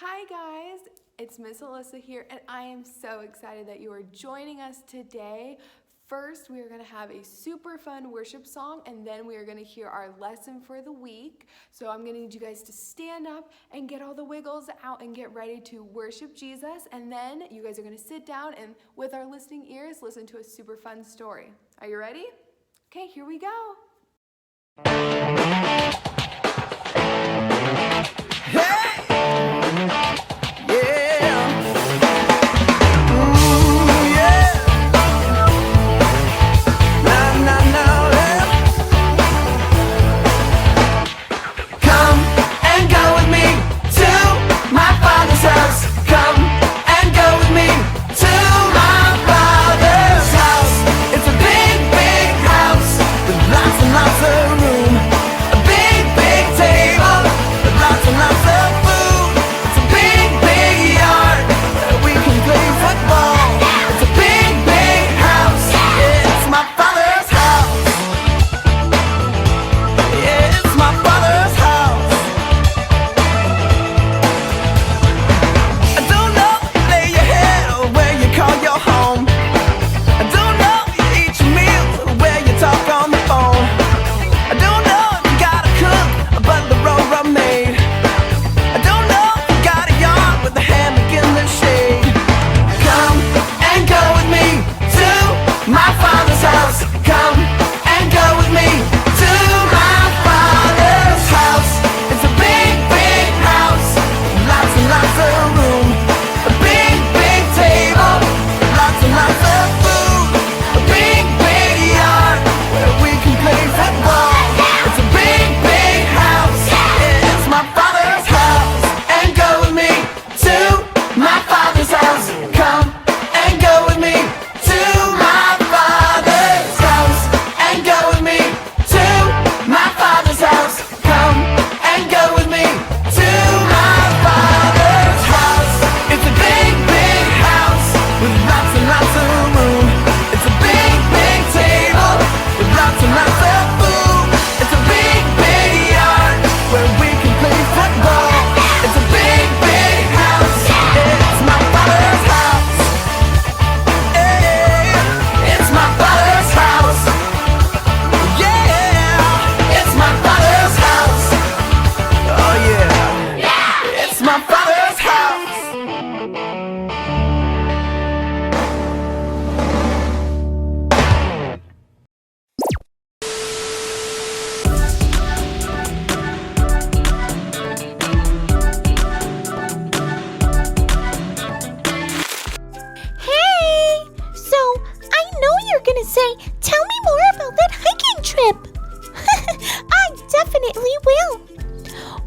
Hi guys, it's Miss Alyssa here, and I am so excited that you are joining us today. First, we are going to have a super fun worship song, and then we are going to hear our lesson for the week. So I'm going to need you guys to stand up and get all the wiggles out and get ready to worship Jesus. And then you guys are going to sit down and with our listening ears, listen to a super fun story. Are you ready? Okay, here we go.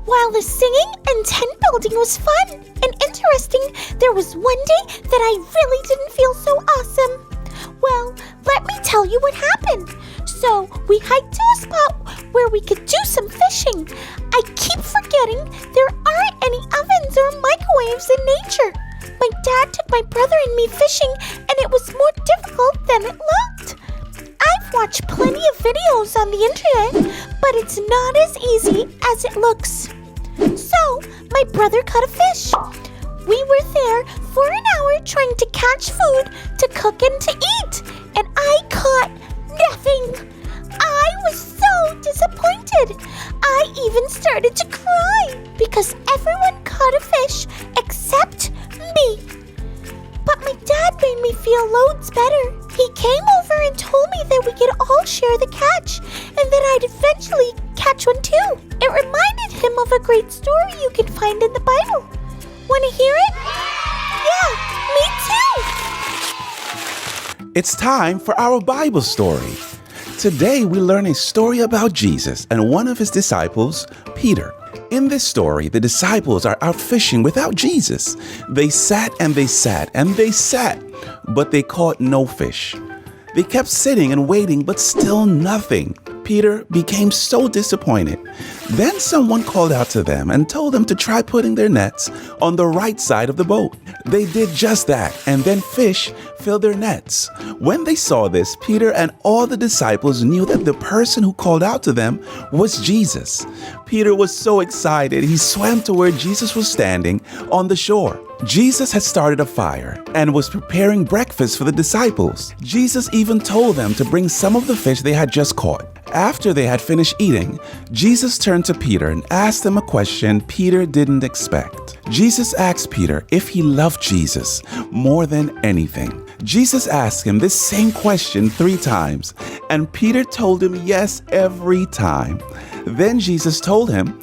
While the singing and tent building was fun and interesting, there was one day that I really didn't feel so awesome. Well, let me tell you what happened. So we hiked to a spot where we could do some fishing. I keep forgetting there aren't any ovens or microwaves in nature. My dad took my brother and me fishing, and it was more difficult than it looked. I've watched plenty of videos on the internet, but it's not as easy as it looks. So, my brother caught a fish. We were there for an hour trying to catch food to cook and to eat, and I caught nothing. I was so disappointed. I even started to cry because everyone caught a fish except me. But my dad made me feel loads better. He came over and told me that we could all share the catch and that I'd eventually catch one too. It reminded him of a great story you can find in the Bible. Want to hear it? Yeah, me too. It's time for our Bible story. Today we learn a story about Jesus and one of his disciples, Peter. In this story, the disciples are out fishing without Jesus. They sat and they sat and they sat, but they caught no fish. They kept sitting and waiting, but still nothing. Peter became so disappointed. Then someone called out to them and told them to try putting their nets on the right side of the boat. They did just that, and then fish filled their nets. When they saw this, Peter and all the disciples knew that the person who called out to them was Jesus. Peter was so excited, he swam to where Jesus was standing on the shore. Jesus had started a fire and was preparing breakfast for the disciples. Jesus even told them to bring some of the fish they had just caught. After they had finished eating, Jesus turned to Peter and asked him a question Peter didn't expect. Jesus asked Peter if he loved Jesus more than anything. Jesus asked him this same question 3 times, and Peter told him yes every time. Then Jesus told him,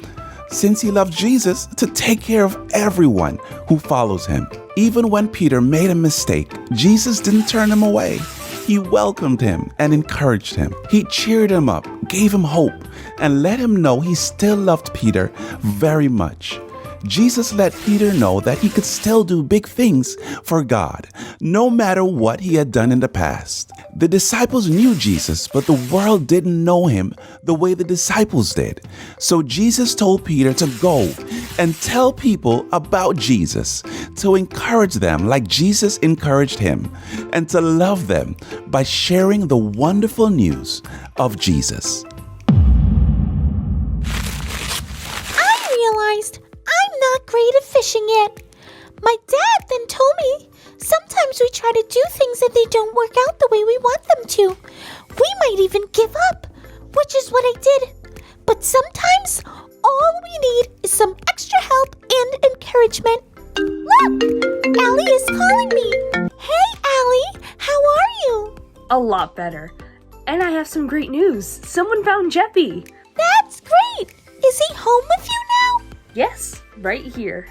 since he loved Jesus, to take care of everyone who follows him. Even when Peter made a mistake, Jesus didn't turn him away. He welcomed him and encouraged him. He cheered him up, gave him hope, and let him know he still loved Peter very much. Jesus let Peter know that he could still do big things for God, no matter what he had done in the past. The disciples knew Jesus, but the world didn't know him the way the disciples did. So Jesus told Peter to go and tell people about Jesus, to encourage them like Jesus encouraged him, and to love them by sharing the wonderful news of Jesus. I realized I'm not great at fishing yet. My dad then told me sometimes we try to do things and they don't work out the way we want them to. We might even give up, which is what I did. But sometimes all we need is some extra help and encouragement. Look, Allie is calling me. Hey, Allie, how are you? A lot better. And I have some great news. Someone found Jeppy. That's great. Is he home with you now? Yes, right here.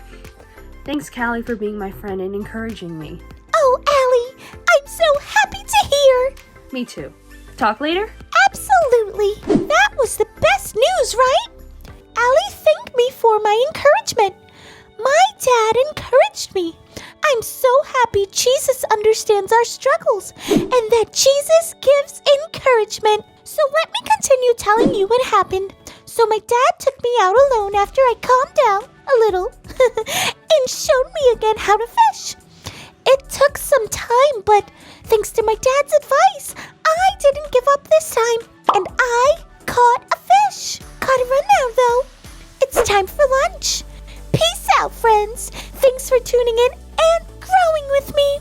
Thanks, Callie, for being my friend and encouraging me. Oh, Allie, I'm so happy to hear. Me too. Talk later? Absolutely. That was the best news, right? Allie thanked me for my encouragement. My dad encouraged me. I'm so happy Jesus understands our struggles and that Jesus gives encouragement. So let me continue telling you what happened. So my dad took me out alone after I calmed down a little and showed me again how to fish. It took some time, but thanks to my dad's advice, I didn't give up this time, and I caught a fish. Gotta run now, though. It's time for lunch. Peace out, friends. Thanks for tuning in and growing with me.